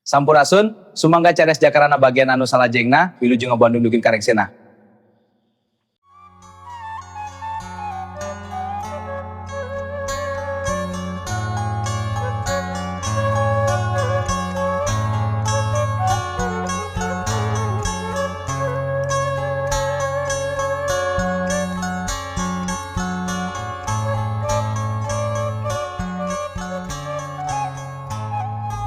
Sampurasun, sumangga cares jakarana bagian anu salajengna, wilujeng Bandung dukin kareksena.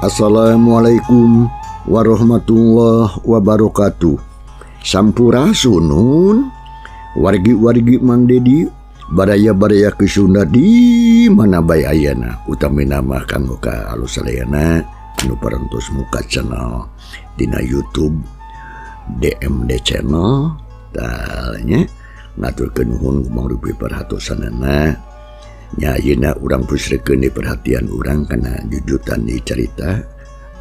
Assalamualaikum warahmatullahi wabarakatuh. Sampurasun wargi-wargi Mang Dedi baraya-baraya ke Sunda di mana bae ayana utami nama kanggo ka alus salayana anu parantos muka channel dina YouTube DMD channel tanya ngaturkeun nuhun kumang rupi perhatosanana. Nyayina urang pusrekeun di perhatian urang kana jujutan di carita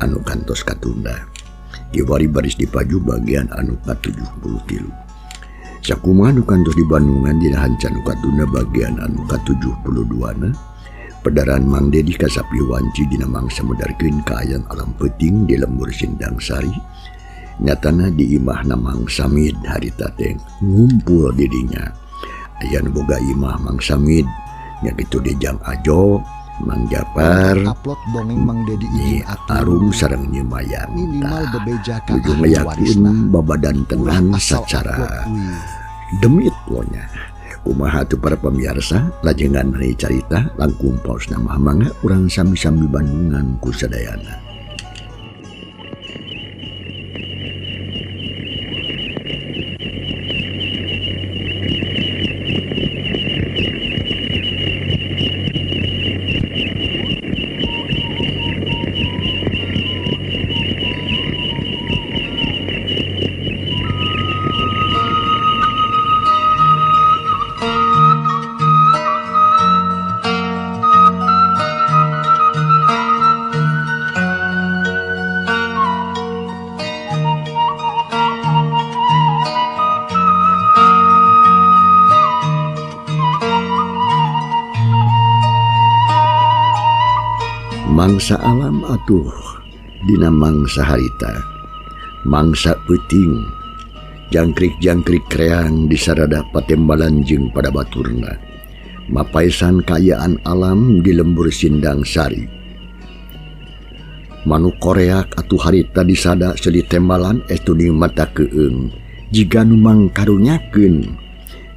anu kantos katunda kiwari baris dipaju bagian anu ka-70 tilu sakumaha anu kantos di Bandungan dina hancan anu katunda bagian anu ka-72 na pedaran Mang Dedi kasapi wanci dina mangsa medarkeun kaayaan alam peuting di lembur Sindang Sari nyatana di imahna Mang Samid harita teh ngumpul di dinya aya nu boga imah Mang Samid nya kitu di Jang Ajo, Mang Japar, upload dongeng Mang Dedi Nyi Arum sareng Nyi Mayang. minimal bebeja ka Kudu meyakin babadan tenan secara demit lonya. Kumaha tu para pemirsa lajengan meuni carita langkung pausna mah mangga urang sami-sami Bandungan ku sadayana. Mangsa alam atuh dina mangsa harita mangsa peuting jangkrik-jangkrik kreang di sarada patembalan jeung pada baturna mapaisan kaayaan alam di lembur Sindang Sari manuk koreak atuh harita disada seuli tembalan estuni mata keung jiga nu mangkarunyakeun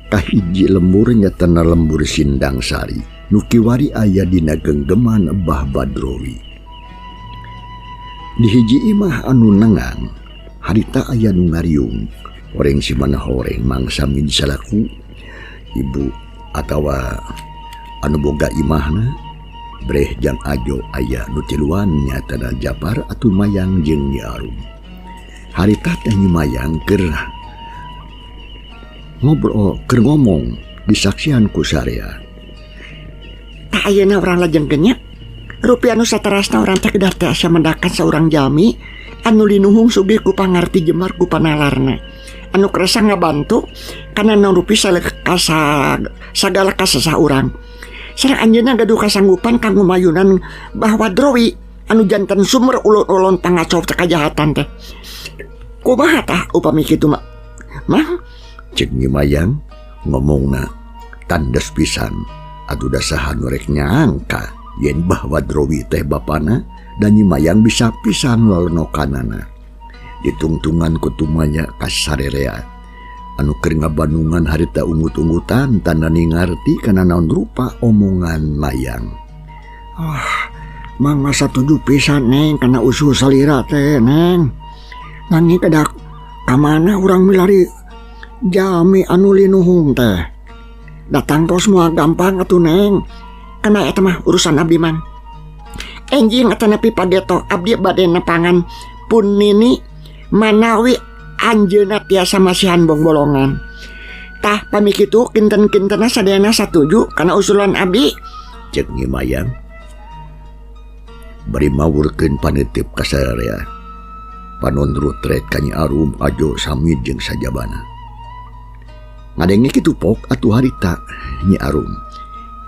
kahiji lembur nyatana lembur Sindang Sari nukiwari aya dina genggeman Bah Badrowi. Di hiji imah anu nengang harita aya nu ngariung horeng si mana horeng Mang Samid salaku ibu atawa anu boga imahna breh Jang Ajo aya nu tiluan nyatana Japar atuh Mayang jeung Nyi Arum. Harita teh Nyi Mayang keur ngobrol keur ngomong disaksian ku sarea. Tak ayeuna urang lajeng genya rupiah anu saterasna urang teh kedah teh asa mendakan saurang jalmi anu linuhung sugih ku pangarti jemar ku panalarna anu kerasa ngabantu kana naon rupi sagala kasesah urang sareng anjeunna gaduh kasanggupan kanggo mayunan Bah Badrowi anu janten sumber ulun-ulun pangacau teh kajahatan teh kumaha tah upami kitu mah Cek Nyi Mayang ngomongna tandes pisan atuh dasahan rek nyangka yen Bah Badrowi teh bapana dan Nyi Mayang bisa pisan lolonokanana ditungtungan kutumanya kasarerea anu keur ngabandungan harita ungut-ungutan tanda ningarti kana naon rupa omongan Mayang. Mang masa tujuh pisan neng kana usul salira teh neng nanging kedak kamana urang milari jami anu linuhung teh datang tos moal gampang atuh neng kana eta mah urusan abdi man enjing eta nepi padeto abdi bade nepangan pun nini manawi anjeunna tiasa masihan bolongan tah pami kitu kinten-kintenna sadayana satuju kana usulan abdi cek Nyi Mayang bari mawurkeun panetip ka sarea panon rutret ka Nyi Arum Ajo Samid jeung sajabana ngadenge kitu pok atuh harita Nyi Arum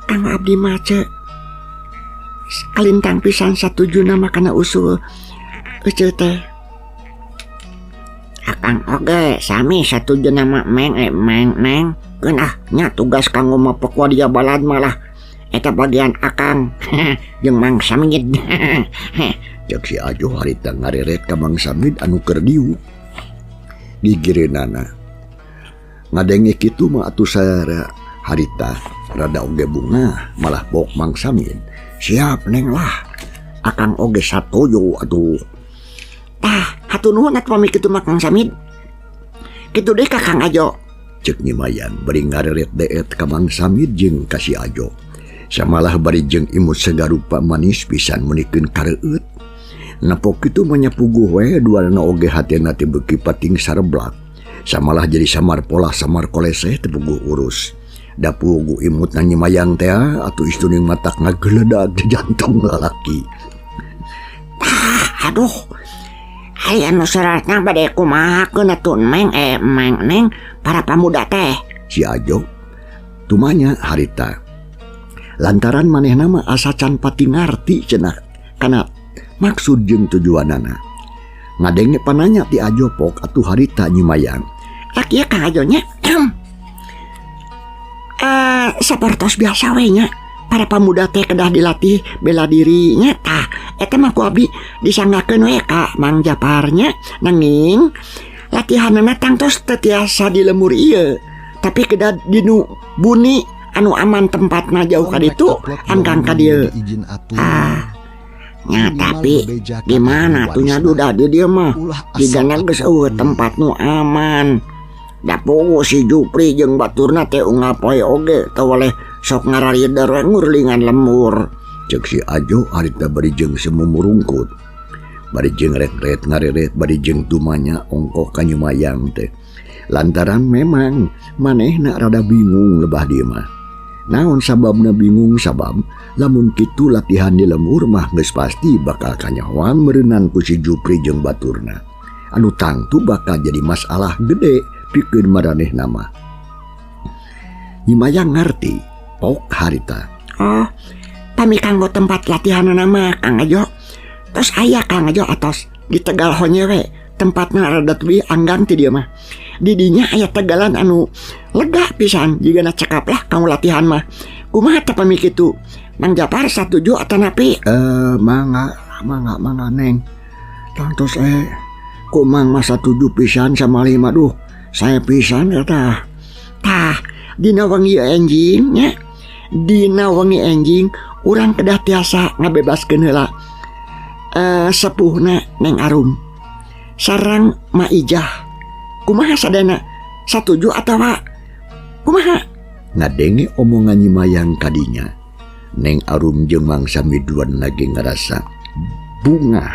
kang abdi mah kalintang pisan satuju nama kana usul euceu teh. Akang oge sami satuju nama Meng Neng. Keun nya tugas kanggo mapok wadia balad malah eta bagian akang jeung Mang Samid. Cek si Ajo harita ngareret ka Mang Samid anu keur diu. Digireunana. Ngadenge kitu mah atuh saya harita rada oge bunga malah pok Mang Samid. Siap Neng lah. Akang oge satuju atuh. Tah, hatur nuhun atuh pami kitu mah Kang Samid. Kitu deui ka Kang Ajo. Cek Nyimayan bari ngareret deet ka Mang Samid jeung ka si Ajo. Samalah bari jeung imut sagarupa manis pisan munikeun kareueut. Napok kitu mah nyapuguh we duana oge hatena teh beuki pating sareblak. Samalah jadi samar pola samar koleseh teu puguh urus. Da puguh imut na Nyimayang teh atuh istuning matak ngageledag di jantung lalaki. Aduh. Aya anu seratna bade kumahakeun atuh Meng Neng para pamuda teh. Si Ajo tumanya harita. Lantaran manehna mah asa can pati ngarti cenah kana maksud jeung tujuanana. Ngadenge pananya ti Ajo pok atuh harita Nyimayang. Tak ieu Kang Ajo nya. Sapertos biasa we nya. Para pamuda teh kedah dilatih bela diri nya tah. Eta mah ku abdi disanggakeun we ka Mang Japar nya. Nanging latihanna tangtos teu tiasa di lemur ieu. Tapi kedah dinu buni anu aman tempatna jauh ka ditu angkang ka dieu. Nya tapi di mana tuh nya duda di dieu mah. Di dana geus eueuh tempat nu aman. Da pogo si Jupri jeung baturna teh ungapoe oge teu waleh sok ngararieder we ngurlingan lemur. Cek si Ajo harita bari jeung semumurungkut. Bari jeung ret-ret ngareret bari jeung tumanya ongkoh ka Nyimayang teh. Lantaran memang manehna rada bingung lebah dieu mah. Naon sababna bingung sabab lamun kitu latihan di lemur mah geus pasti bakal kanyahoan meureunnan ku si Jupri jeung baturna. Anu tangtu bakal jadi masalah gede pikeun maranehna mah. Nyimayang ngarti pok harita. Oh, pami kanggo tempat latihanna mah Kang Ajo. Tos aya Kang Ajo atos di Tegal Honyewe tempatna rada teuing anggan ti dieu mah. Di dinya aya tegalan anu lega pisan jigana cekap lah kamu latihan mah. Kumaha teh pami kitu? Mang Japar satuju atawa napi? Mangga Neng. Tangtos ku Mang mah satuju pisan sama lima duh. Saya pisan eta. Tah, dina wengi enjing nya. Dina wengi enjing urang kedah tiasa ngabebaskeun heula sepuhna Neng Arum sareng Ma Ijah. Kumaha sadana? Satuju atawa kumaha? Ngadenge omongan Nyimayang kadinya. Neng Arum jeung Mang Samid lagi ngerasa bunga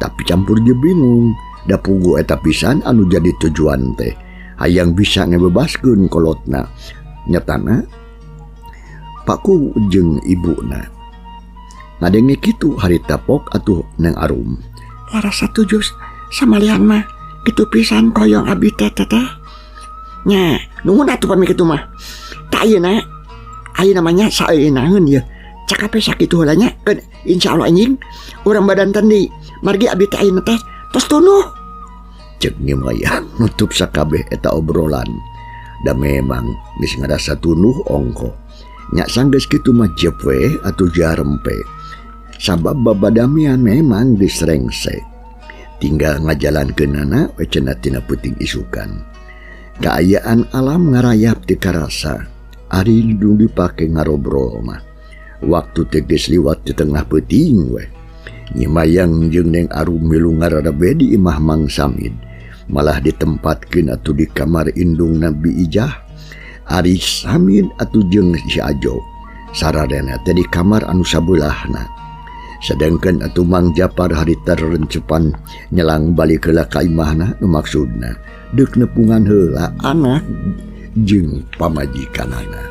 tapi campur je bingung. Da pugu eta pisan anu jadi tujuan teh hayang bisa ngebebaskeun kolotna. Nyatana pakku jeung ibuna. Ngadenge kitu harita pok atuh Neng Arum. Laras satuju samalian mah kitu pisan koyong abdi teh. Nya, nuhun atuh pami kitu mah. Tak ayeuna namanya saeunaeun ye. Cakape sakitu heula nya. Insyaallah anjing urang badan tendi. Margi abdi teh ayeuna teh tos tunuh. Cek Nyimayang nutup sakabeh eta obrolan. Da memang geus ngarasa tunuh ongko. Nya sanggeus kitu mah jep we atuh jarempe. Sabab babadamian memang geus rengsek. Tinggal ngajalankeunana we cenah tina peuting isukan. Kaayaan alam ngarayap ti karasa. Ari nu dipake ngarobrol mah. Waktu teh geus liwat di tengah peuting we. Nyimayang jeung Neng Arum milu ngararabe di imah Mang Samid. Malah ditempatkeun atuh di kamar indung Nabi Ijah. Ari Samid atuh jeung si Ajo saradana teh di kamar anu sabulahna. Sedangkan atuh Mang Japar harita rencepan nyelang balik heula ka imahna nu maksudna deuk nepungan heula anak jeung pamajikanana.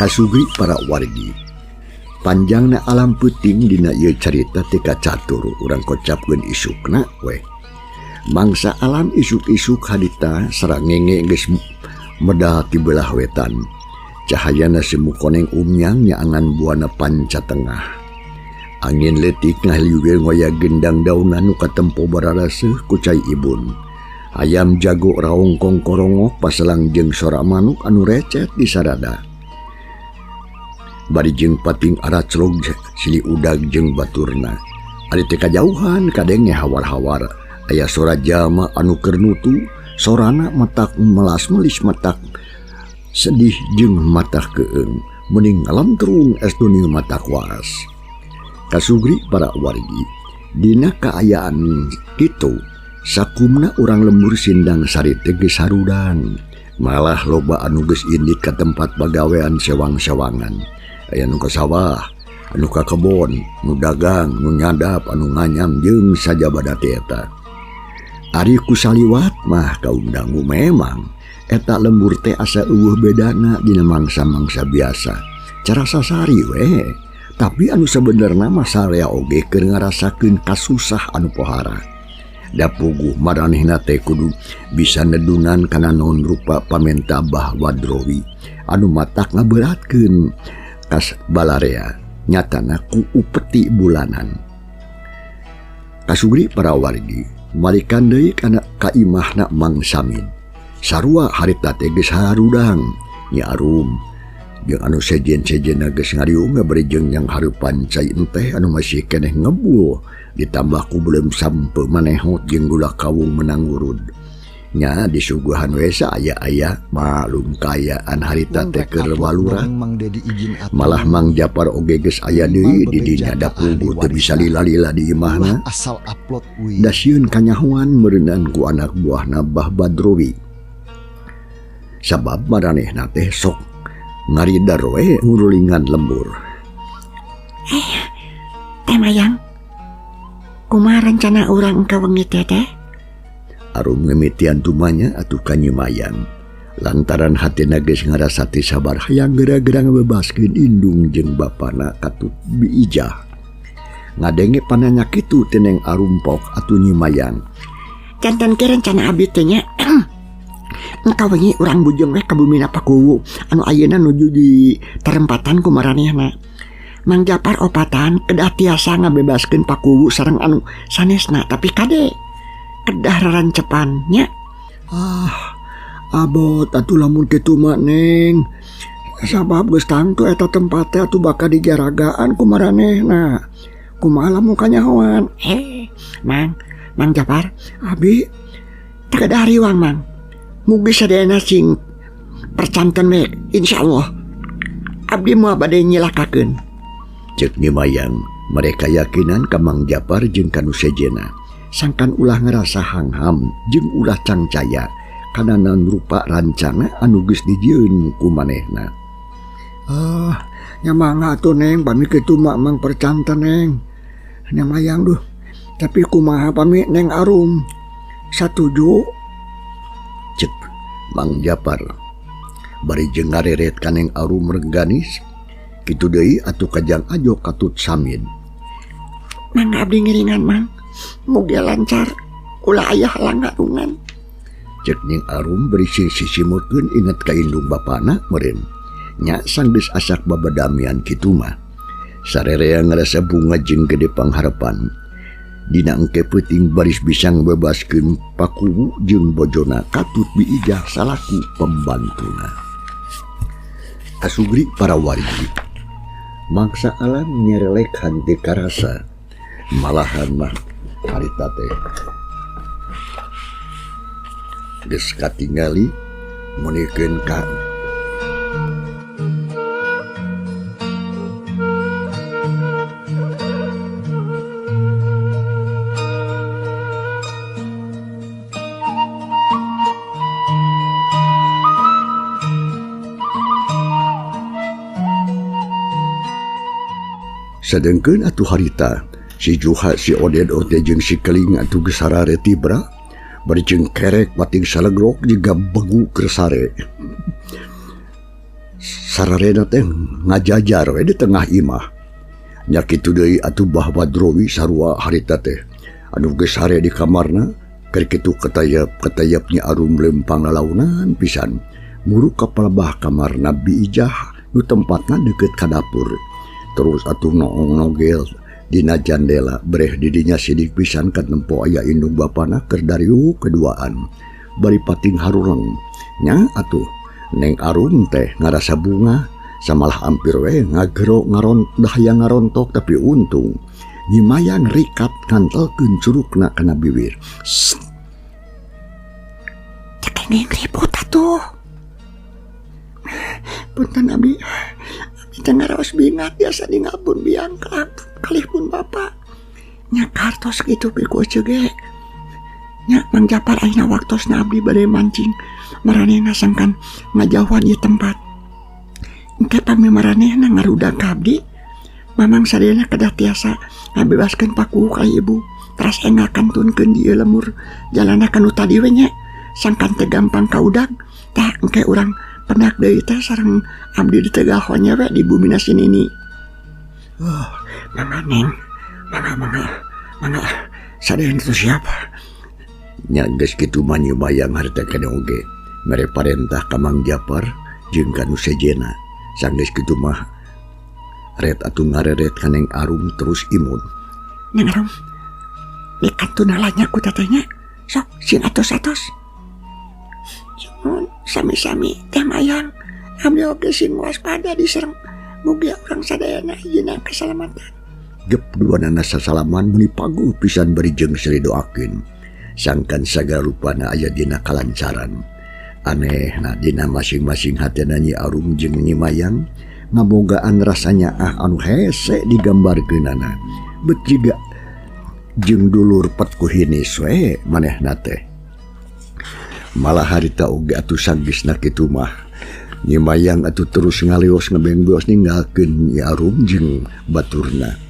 Kasugri para wargi, panjangna alam puting dina ieu carita teka catur urang kocapkeun isukna we. Mangsa alam isuk-isuk hadita sareng ngenge geus medal ti belah wetan. Cahayana semu koneng umnyang nyaangan buana panca tengah. Angin letik ngahliwil ngoya gendang daunan nu katempo bararaseuh ku cai ibun. Ayam jago raung kongkorongok paselang jeung sora manuk anu recet di sarada. Bari jeung pating araclog sili udag jeung baturna. Ari teh kajauhan kadeng hawar-hawar aya sora jalma anu keur nutu, sorana matak melas-melis matak sedih jeung matah keung mending alam terung es dunia mata kuas. Kasugri para wargi dina kaayaan kitu sakumna urang lembur sindang sari teges harudan, malah loba anu geus indit ka tempat pagawean sewang-sewangan. Aya nu ka sawah, anu ka kebon, nu dagang, nu nyadap, anu nganyam jeung sajabada eta. Ari ku saliwat mah kaum dangu memang eta lembur teh asa eueuh bedana dina mangsa-mangsa biasa. Cara sasari we, tapi anu sabenerna mah sarea oge keur ngarasakeun kasusah anu pohara. Da puguh maranehna teh kudu bisa nedunan kana naon rupa pamentabah wadrowi anu matak ngaberatkeun kas balarea nyatana ku upeti bulanan. Kasugri para wargi malikan deui kana kaimahna Mang Samin. Sarua harita teh geus harudang nya arum jeung anu sejen-sejenna geus ngariung bari jeung yang hareupan cai teh anu masih keneh ngebul ditambah ku belum sampe manehot jeung gula kawung menang urud. Nya disuguhan we aya-aya malum kaayaan harita teh keur walurat. Malah Mang Japar oge geus aya deui di dinya dapur teu bisa lila-lila di imahna. Asal upload Da sieun kanyahoan meureunan ku anak buahna Bah Badrowi. Sabab maranehna teh sok ngaridar we ngurulingan lembur. Teh Mayang, kumaha rencana urang ka wengi teh teh? Arum ngemitian tumanya atuh ka Nyi Mayang. Lantaran hatina geus ngarasa teu sabar hayang geura-geura ngabebaskeun indung jeung bapana Katut Biijah. Ngadenge pananya kitu teh Neng Arumpok atuh Nyi Mayang. Janten ke rencana abdi teh nya. Engkau wengi urang bujeng we ka bumina Pakuwu anu ayeuna nuju di terempatan ku maranehna. Mang Japar opatan kedah tiasa ngabebaskeun Pakuwu sareng anu sanesna tapi kade kedah rarancepannya. Abot atuh lamun kitu mah Neng. Sabab geus tangtu eta tempat teh atuh bakal dijaragaan ku maranehna. Kumaha lamun kanyahoan? Mang Japar, Abi teu kedah riwang Mang. Mugi sadayana sing percanten we insyaallah. Abdi moal bade nyilakakeun. Ceuk Nyi Mayang, mereka yakinan ka Mang Japar jeung kanu sejena. Sangkan ulah ngerasa hangham jeung ulah cangcaya kana naon rupa rancana anu geus dijieun ku manehna. Nya mangga atuh Neng, pami kitu mak Mang percanten Neng. Nya Mayang duh. Tapi kumaha pami Neng Arum? Satuju? Cek Mang Japar. Bari jeung ngareret ka Neng Arum rengganis. Kitu deui atuh kajang ajo Katut Samin. Mang abdi ngiringan Mang. Mugi lancar, ulah aya halang ngarungan. Cek Neng Arum beri sisi-simurkeun inget ka indung bapana meureun. Nya sanggeus asak babadamian kitu mah. Sarerea ngarasa bunga jeung gede pangharepan. Dina engke peuting baris bisa ngabebaskeun Pakuwu jeung bojona Katut Biijah salaku pembantuna. Kasugri para wargi, mangsa alam nyerelek hante karasa. Malahan mah harita teh geus katingali munikeun ka sadengkeun atuh harita si Juha si Oded Ote jeung si Keling atuh geus sarare tibra bari jeung kerek pating salegrok juga begu keur sare. sararena teh ngajajar we di tengah imah. Nya kitu deui atuh Bah Badrowi sarua harita teh anu geus sare di kamarna keur kitu ketayap-ketayapnya Arum lempang lalaunan pisan muru ka palebah kamar Nabi Ijah nu tempatna deukeut ka dapur. Terus atuh noong nogel dina jandela breh didinya sidik pisan ka tempo aya indung bapana keur dariuk keduaan bari pating harureng nya atuh Neng Arum teh ngarasa bunga samalah hampir we ngagero dahaya ngarontok tapi untung Nyimayang rikat ngantelkeun curugna kana bibir. Tekenging ribut atuh. Punten Abi teh ngaraos bingat biasa di ngabun biang kalihpun Bapak. Nya kartos kitu piku cege. Nya Mang Japar ayeuna waktosna abdi bade mancing. Maranehna sangkan ngajauhan ieu tempat. Engke pami maranehna ngarudak ka abdi, mamang sadayana kedah tiasa ngabebaskeun paku ka ibu. Teras enggal kantunkeun di ieu lemur jalanna kanu tadi we nya. Sangkan teu gampang kaudag, tah engke urang penak deui teh sareng abdi ditegahonya we di bumina sinini. Oh, mangga Neng, mangga sadayana teh siapa? Nya geus kitu mah Nyimayang harita kana oge mere parentah ka Mang Japar jeung kanu sejena. Sanggeus kitu mah ret atuh ngareret ka Neng Arum terus imun. Neng Arum, dikantuna lanya ku tetehnya. Sok sieun atos-atos. Sami-sami teh Mayang, abdi oge sing waspada disereng mugia urang sadayana hijina keselamatan. Gep duanana sasalaman meuni paguh pisan bari jeung seri doakeun. Sangkan sagala rupana aya dina kalancaran. Anehna dina masing-masing hatena Nyi Arum jeung Nyimayang ngabogaan rasanya anu hese digambarkeunana. Bet jiga jeung dulur petku hinis we manehna teh. Malah harita oge atuh sanggeusna kitu mah Nyimayang atuh terus ngaleos ngebengbeos ninggalkeun Nyi Arum jeung baturna.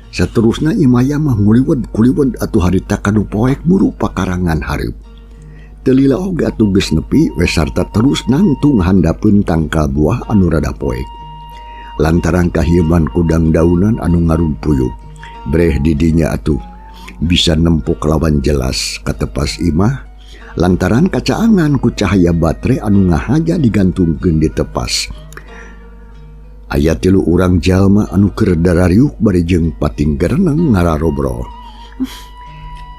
Saterusna Nyimayang mah nguliwed atuh harita kanu poek muru pakarangan hareup. Teu lila oge atuh geus nepi we sarta terus nangtung handapeun tangkal buah anu rada poek. Lantaran kahieman kudang daunan anu ngarumpuyuk, breh didinya atuh bisa nempuk lawan jelas katepas imah lantaran kacaangan ku cahaya batre anu ngahaja digantungkeun di tepas. Aya 3 urang jalma anu keur darariuk bari jeung pating gereneng ngararobro.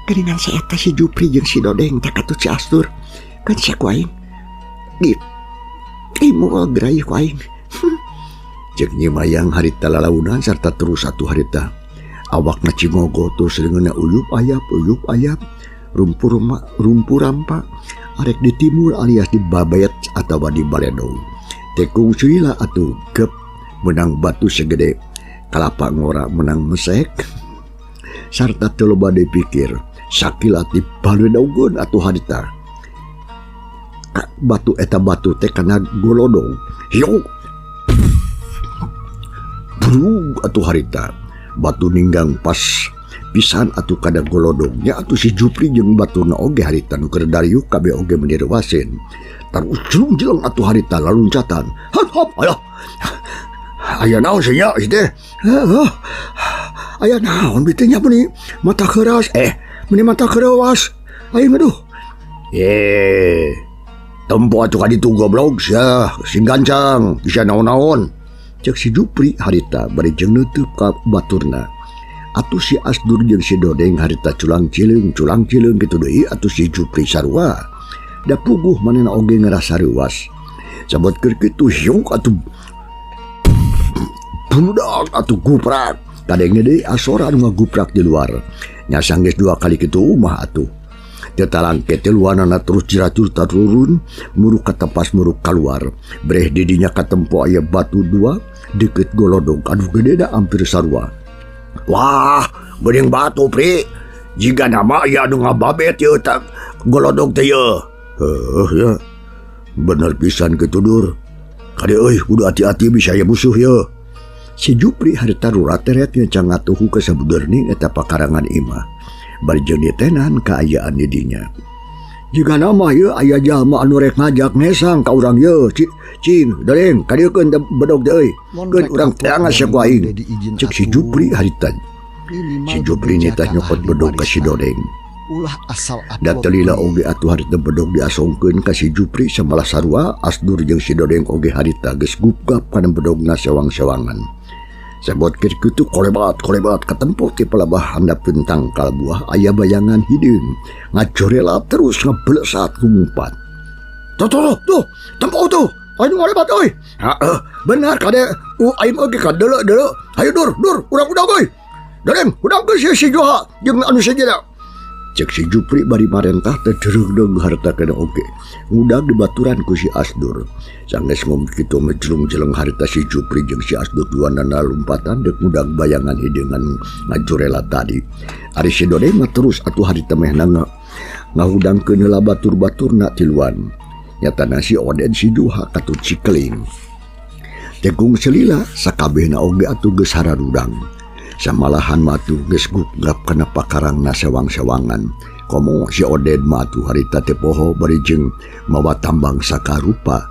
Geuningan si eta si Jupri jeung si Dodeng teh katuh si Astur. Kan sia ku aing. Imul gerai ku aing. Cek Nyimayang harita lalaunan sarta terus atuh harita awakna cingogo terus dengeunna uyup ayap rumpur rampa arek di timur alias di Babet atawa di Baledong. Tekung suila atuh gep menang batu segede kalapa ngora menang mesek sarta teu loba dipikir sakila ti Baledongkeun atuh harita. Batu eta batu teh kana golodong. Hiu brug atuh harita batu ninggang pas pisan atuh kada golodongnya atuh si Jupri jeung baturna oge harita nu keur dariuk kabeh oge menir wasen. Tarus jeleng atuh harita laluncatan. Hop aya. Aya naon sia ieu teh? Aya naon biteu nya meuni mata keras meuni mata kerewas. Aing aduh. Tempo atuh ka ditu goblok sia sing gancang bisa naon-naon. Cek si Jupri harita bari jeung neuteub ka baturna. Atuh si Asdur jeung si Dodeng harita culang cileung kitu deui atuh si Jupri sarua. Da puguh manehna oge ngerasa reuas. Sabot keur kitu hiung atuh budak atuh guprak. Kadenge deui asora anu ngaguprak di luar. Nya sanggeus 2 kali kitu mah atuh. Teu talangke teh luanana terus jiracur tarurun muruk ka tepas muruk kaluar. Breh didinya katempo aya batu 2 deukeut golodong anu gedena hampir sarua. Wah, geuning batu Pri. Jiga nama aya anu ngababet ieu tak golodong teh ieu. Ya. Bener pisan kitu Dur. Kade euy kudu hati-hati bisa aya musuh ieu. Si Jupri harita rurateret ngecang ngatuhu ka sabudeurning eta pakarangan imah. Bari jeung ditenan kaayaan didinya. jika nama ya ayah jalma anu rek ngajak nesang ka urang ye cing dereng kadiekeun bedog deui keun urang teangan saku aing cek si Jupri harita si Jupri nitah nyokot bedog ka si Dodeng ulah asal da telila oge atuh harita bedog diasongkeun ka si Jupri samalah sarua Asdur jeung si Dodeng oge harita geus gupgap kana bedogna sewang-sewangan. Sabot kitu kolebat katempo ti pelabah handapkeun tangkal buah aya bayangan hideung ngacorela terus ngeblesat kumpat. Tuh, tempo tuh. Ayo ngolebat euy. Heeh, benar kade. Aing oge ka deuleu. Hayu dur, urang euy. Dereng, udang ke si Joha jeung anu sajana. Cek si Jupri bari marentah teh dereug harta kana oge. Udag dibaturan ku si Asdur. Sanggeus ngom kitu mejlung-jeleng harita si Jupri jeung si Asdur duanana lompatan deuk mudag bayangan hideungan ngajurela tadi. Ari si Dodeng mah terus atuh harita mehna ngahudangkeun heula batur-baturna tiluan. Nyatana si Oden si Joha katut cikeling. Tegung selila sakabehna oge atuh geus hararudang. Samalahan matu geus gupgap kana pakarangna sewang-sewangan. Komo si Oden matu harita teh poho bari jeung mawa tambang sakarupa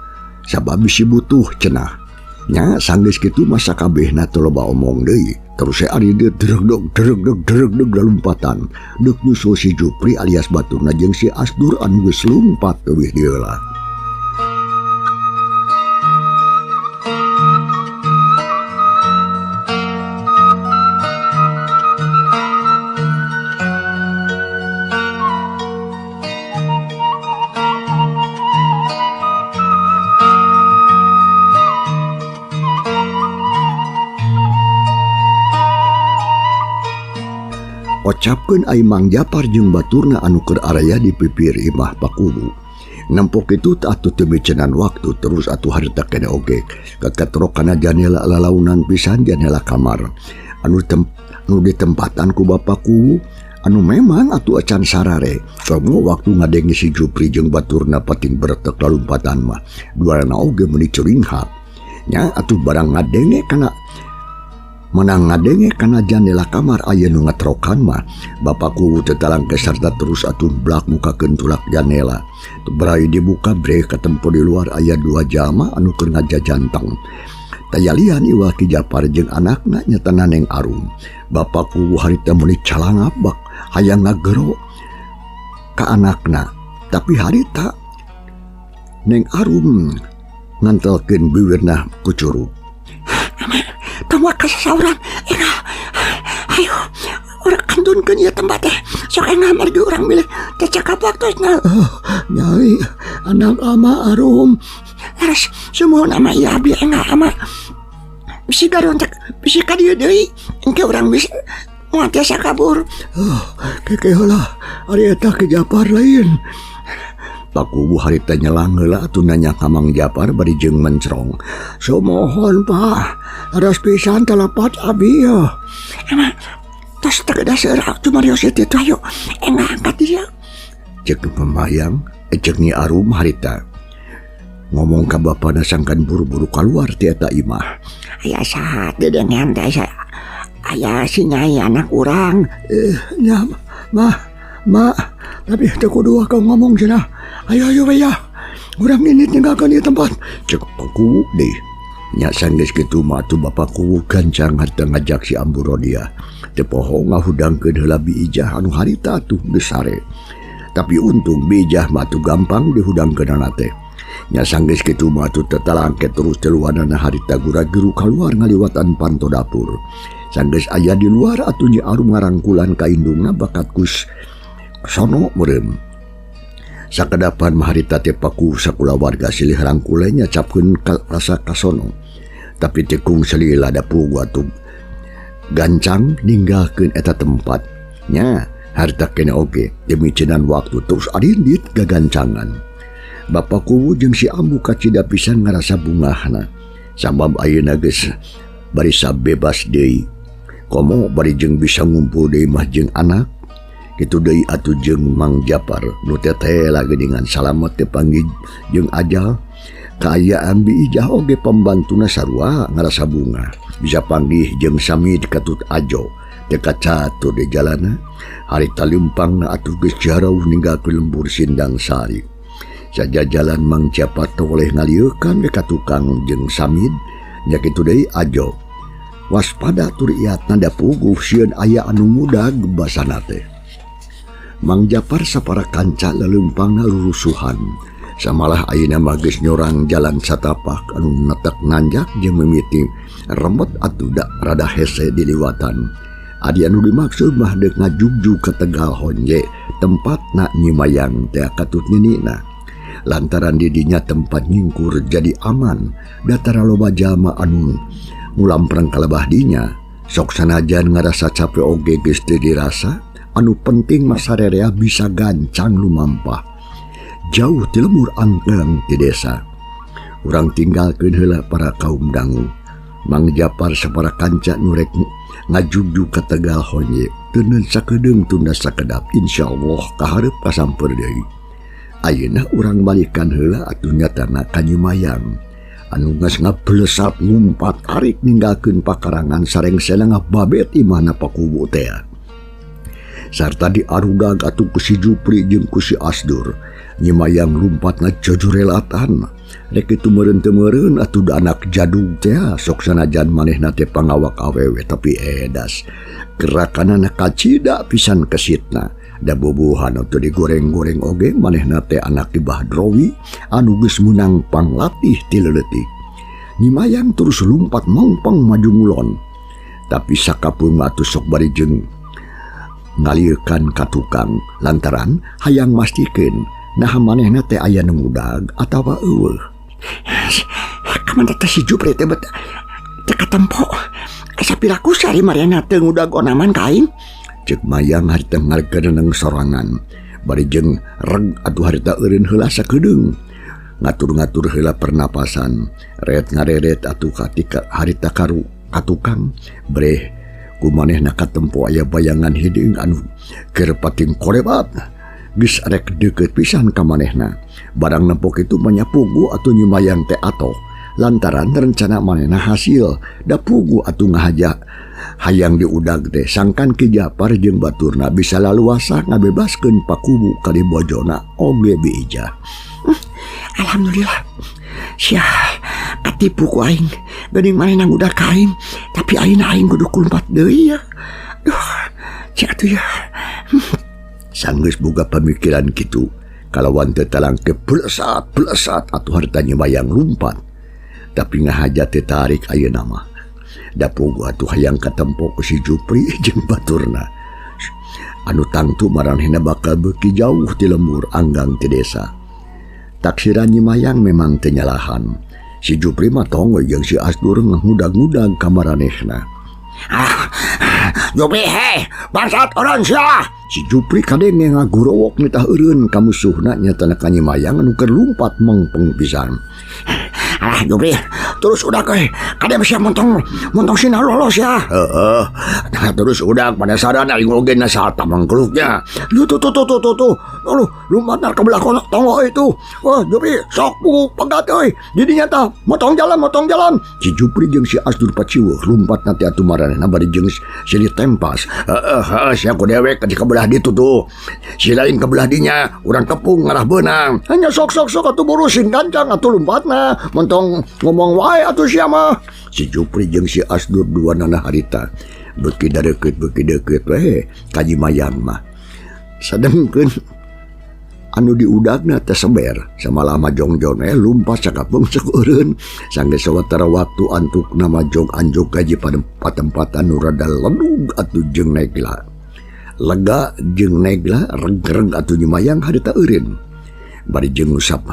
sabab bisi butuh cenah. Nya sanggeus kitu mah sakabehna teu loba omong deui. Terus ari dieu deregdeg dalumpatan. Deuk nyusul si Jupri alias baturna jeung si Asdur anu geus lumpat teuwih dieula. Ocapkeun ai Mang Japar jeung baturna anu keur araya di pipir imah Pakubu. Nempok itu atuh teu micenan waktu terus atuh harita kene oge kaketrok kana janela lalaunan pisan janela kamar anu ditempatan ku Bapak Kuwu anu memang atuh acan sarare. Somo waktu ngadengi si Jupri jeung baturna pating beretek lalumpatan mah duarana oge meuni curinghak. Nya atuh barang ngadenge kana menang ngadenge kana jandela kamar aya nu ngatrokan mah Bapak Kuwu teu talangke sarta terus atuh blak mukakeun tulak jandela. Berai dibuka bre katempo di luar aya 2 jalma anu keur ngajajanteng. Tayalian iwal Ki Japar jeung anakna nyatana Neng Arum. Bapak Kuwu harita meuli calangap bak hayang ngagero ka anakna. Tapi harita Neng Arum ngantelkeun bibirna ku curug. Tama kasasauran ayo urang kandunkeun ieu tempat teh sok engah margi urang milih teh cakap waktuna. Nyai anak ama Arum Laras sumuhun ama ieu abdi engah ama bisi garontek bisi ka dieu deui engke urang bisa moal tiasa kabur. Keke heula ari eta Ki Japar lain. Pak Kuwu harita nyelang heula atuh nanya ka Mang Japar bari jeung mencrong. Sumohon Pak, aras pisan telepat abi ya. Emang tos tegeda seurak cumarios itu ayo engah angkat dia. Cek pembayang cek Nyi Arum harita ngomong ka bapana sangkan buru-buru keluar ti eta imah. Aya sahat dedengan teh aya si Nyai anak urang. Nya mah tapi teu kudu kau ngomong cenah. Ayo bayah, urang ini tinggalkan di tempat. Cek Pak Kuwu deh. Nya sanggeus kitu mah atuh Bapak Kuwu gancang harta ngajak si Amburodia. Teu poho ngahudangkeun heula biijah anu harita atuh geus sare. Tapi untung biijah mah atuh gampang dihudangkeunana teh. Nya sanggeus kitu mah atuh tetalangke terus teluanana harita gura-guru kaluar ngaliwatan panto dapur. Sanggeus aya di luar atuh Nyi Arum ngarangkulan ka indungna bakat kus sono meureum. Sakedapan maharita teh Pak Kuwu sakula warga silih rangkule nyacapkeun rasa kasono. Tapi tekung selila da pugu atuh gancang ninggalkeun eta tempat. Nya harita kene oge demi cenah waktu terus adindit gagancangan. Bapak Kuwu jeung si Ambu kacida pisan ngarasa bungahna. Sabab ayeuna geus barisa bebas deui. Komo bari jeung bisa ngumpul deui mah jeung anak. Kitu deui atuh jeung Mang Japar nu teteh lagi dengan salamet teh panggih jeung ajal. Kaayaan biijah oge pembantuna sarua ngarasa bunga. Bisa panggih jeung sami katut ajo. teka catur di jalana harita lempang na atuh geus jarauh ninggalkeun lembur Sindang Sari. Saja jalan Mang Japar toleh ngalieukan ka tukang jeung Samid nya kitu deui ajo. Waspada tur iatna da puguh sieun aya anu mudag basana teh. Mang Japar sapara kanca lelempangna rurusuhan. Samalah ayeuna mah geus nyorang jalan satapak anu netek nanjak jeung mimiti rembet atuh da rada hese diliwatan. Adi anu dimaksud mah deuk ngajugju ka Tegal Honje, tempatna Nyi Mayang teh katut ninina. Lantaran di dinya tempat nyingkur jadi aman, datara loba jalma anu ngulamprang kalebah dinya. Sok sanajan ngarasa capek oge geus teu dirasa, anu penting mah sarerea bisa gancang lumampah. Jauh ti lembur angkeung ti desa. Urang tinggalkeun heula para kaum dangu. Mang Japar sapara kanca nurek ngajugju ka Tegal Honje. Teu neun sakedeung tunda sakedap, insyaallah kaharep kasamper deui. Ayeuna urang balikan heula atuh nyatana ka Nyi Mayang anu geus ngablesat ngumpat arik ninggalkeun pakarangan sareng sena ngababet imahna pakubu teh. Sarta diarudag atuh ku si Jupri jeung ku si Asdur. Nyi Mayang lumpat ngajojorelatan. Rek itu meureun teu meureun atuh da anak jadug teh sok sanajan manehna teh pangawak awewe tapi edas. Gerakanana kacida pisan kesitna. Da bobohan atau digoreng-goreng oge manehna teh anak di Bahdrowi anu geus meunang panglatih ti leuletik. Nyi Mayang terus lumpat mongpong maju ngulon. Tapi sakapeung atuh sok bari jeung ngalieukan ka tukang lantaran hayang mastikeun nah manehna teh aya nu mudag atawa eueuh. Kamana teh si Jupri teh teu katempo. Sapiraku sari Mariana teu ngudag onaman kain. Cek Mayang harita ngarkeunang sorangan bari jeung reg atuh harita eureun heula sakedeung ngatur-ngatur heula pernapasan ret ngareret atuh katika harita karu katukang breh kumanehna katempo aya bayangan hideung anu keur pating korebat geus rek deukeut pisan ka manehna barang nempok itu manyapugu atuh Nyi Mayang teh atoh lantaran rencana manehna hasil da pugu atuh ngahaja hayang diudag teh sangkan Ki Japar jeung baturna bisa laluasa ngabebaskeun pakubu ka di bojona oge bija. Alhamdulillah. Sia katipu ku aing geuning manehna ngudag ka aing tapi ayeuna aing kudu kulumpat deui ya. Duh, cek atuh ya. Sanggeus boga pamikiran kitu kalawan teu talangke pelesat atuh harta Nyi Mayang lumpat. Tapi ngahaja teh tarik ayeuna mah. Da pugu atuh hayang katempo ku si Jupri jeung baturna. Anu tangtu maranehna bakal beuki jauh ti lembur anggang ti desa. Taksiran Nyi Mayang memang teu nyalahan. Si Jupri mah tonggoy jeung si Asdur ngudag-ngudag ka maranehna. Jupri heh, bangsat orang sia. Si Jupri kadenge ngagurowok nitah eureun ka musuhna nyatana ka Nyi Mayang anu keur lumpat mengpeng pisan. Jupri, terus udah ke kada bisa montong sina lolos ya. Nah terus udah pada sadana ingogen salta mangkeluknya. Tuh. Lalu lumpat nar ke belah kono tonggo itu. Wah, Jupri sok buku pegat euy. Jadi nyata motong jalan. Si Jupri jeung si Asdur paciweuh lumpat nanti atuh maranehna bari jeung si ditempas. Sia ku dewek di kebelah ditu tuh. Si lain kebelah dinya urang kepung ngarah beunang. Hanya sok atuh burusin gancang atuh lumpatna. Montong ngomong wae atuh sia mah. Si Jupri jeung si Asdur duanana harita beuki deukeut we ka Nyi Mayang mah. Sadengkeun anu diudagna teh seber samalah majong-jong lumpat sakapeung sakeureun sanggeus sawatara waktu antukna majong anjuk gaji patempatan nu rada ledug atuh jeung negla. Lega jeung negla reg-reg atuh Nyi Mayang harita eureun. Bari jeung usap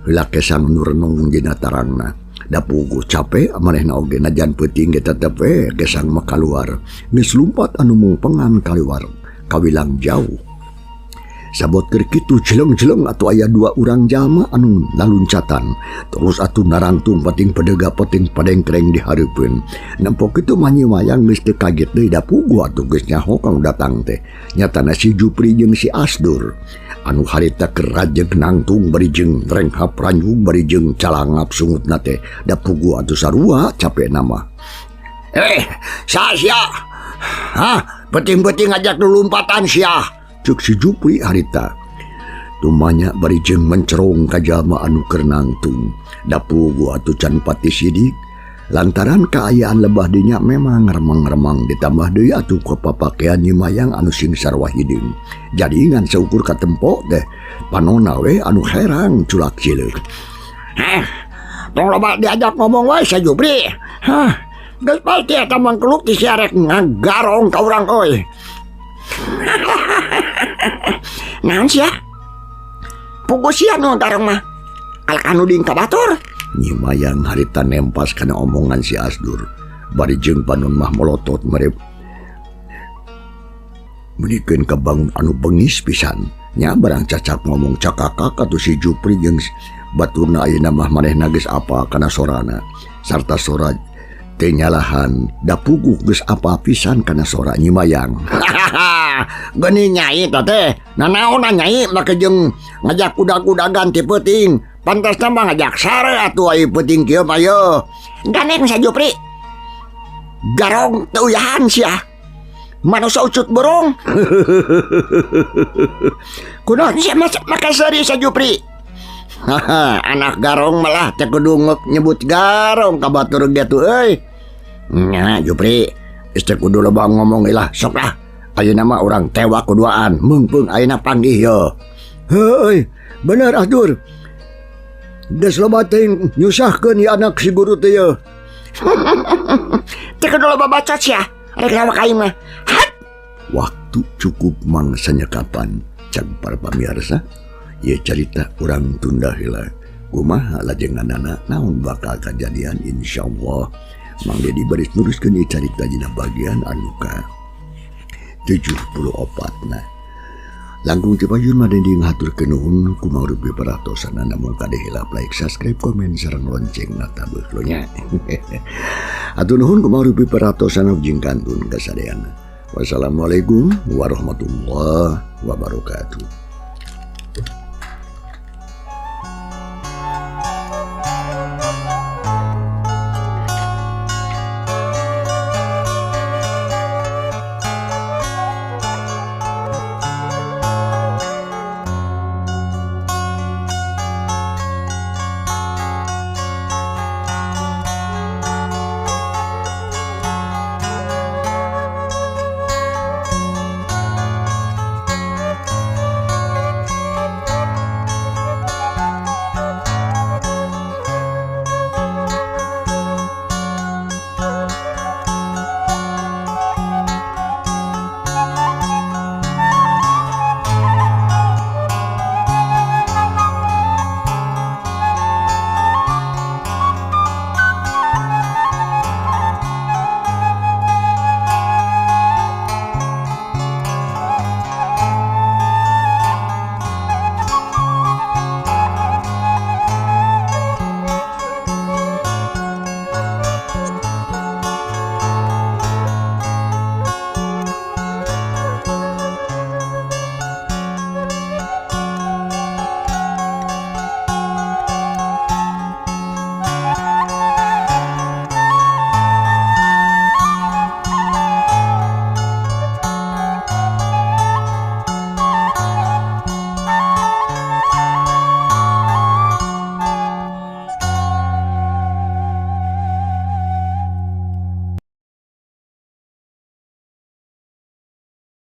heula kesang nu renung dina tarangna. Da puguh capek manehna oge najan peuting ge tetep we gesang mah kaluar. Geus lumpat anu mungpengan kaluar kawilang jauh. Sabot keur kitu jeleng-jeleng atuh aya dua urang jalma anu laluncatan terus atuh narantung pating pedega pating padengkreng di hareupeun. Nempok kitu mah Nyi Mayang geus teu kaget deui da puguh atuh geus nyaho kang datang teh nyatana si Jupri jeung si Asdur anu harita keur rajeg nangtung bari jeung renghap ranjung bari jeung calangap sungutna teh da puguh atuh sarua capekna mah. Sasia Penting-penting ngajak lulumpatan siah. Cek si Jupri harita. Tumanya bari jeung mencerong ka jalma anu keur nangtung. Dapugu atuh can pati sidik. Lantaran kaayaan lebah dinya memang remang-remang ditambah deui atuh papakean nyimayang anu sing sarwa hideung. Jadi ngan seukur katempo teh panonna we anu herang culak cileuk. Tong loba diajak ngomong wae sa Jupri. Geus pasti eta mangkeluk ti siarek ngagarong ka urang euy. Naon sia? Pugu sia nu garong mah. Alak anu ding ka batur. Nyimayang harita nempas kana omongan si Asdur. Bari jeung panon mah melotot merep. Menikeun kabangun anu bengis pisan. Nya barang cacak ngomong cakakak atuh si Jupri jeung baturna ayeuna mah manehna geus apa kana sorana. Sarta sora teh nyalahan dapuguh geus apa pisan kana sora Nyimayang. Geni nyai teh. Nanaon nyai make jeung ngajak kuda-kuda ganti peuting. Pantasna mah ngajak sare atuh ai peuting kieu mah ye. Ganeng sa Jupri. Garong teu uyahan sia. Manusia ucut burung. Kunaon sia make sari sa Jupri. Anak garong malah teh kudu nyebut garong ka batur gitu euy. Nya Jupri, geus teh kudu loba ngomong ilah sok lah. Ayeuna mah urang tewa kuduaan, meungpeung ayeuna panggih ye. Heuy, bener Asdur. Geus loba teh nyusahkeun ieu anak si guru teh ye. Teh kudu loba bacot sia. Rek lawak aing mah. Waktu cukup mangsa nyekapan cag para pamirsa. Ieu carita urang tunda heula. Kumaha lajenganana naon bakal kajadian insyaallah. Mang Dedi baris nuruskeun ieu carita dina bagian anu ka 74 na. Langkung ti payun mah Dedi ngaturkeun nuhun kumaha rupi paratosana namung kade heula like, subscribe, komen sareng lonceng natabeuh lo nya. Atuh nuhun kumaha rupi paratosana jeung kantun kasadeana. Wassalamualaikum warahmatullahi wabarakatuh.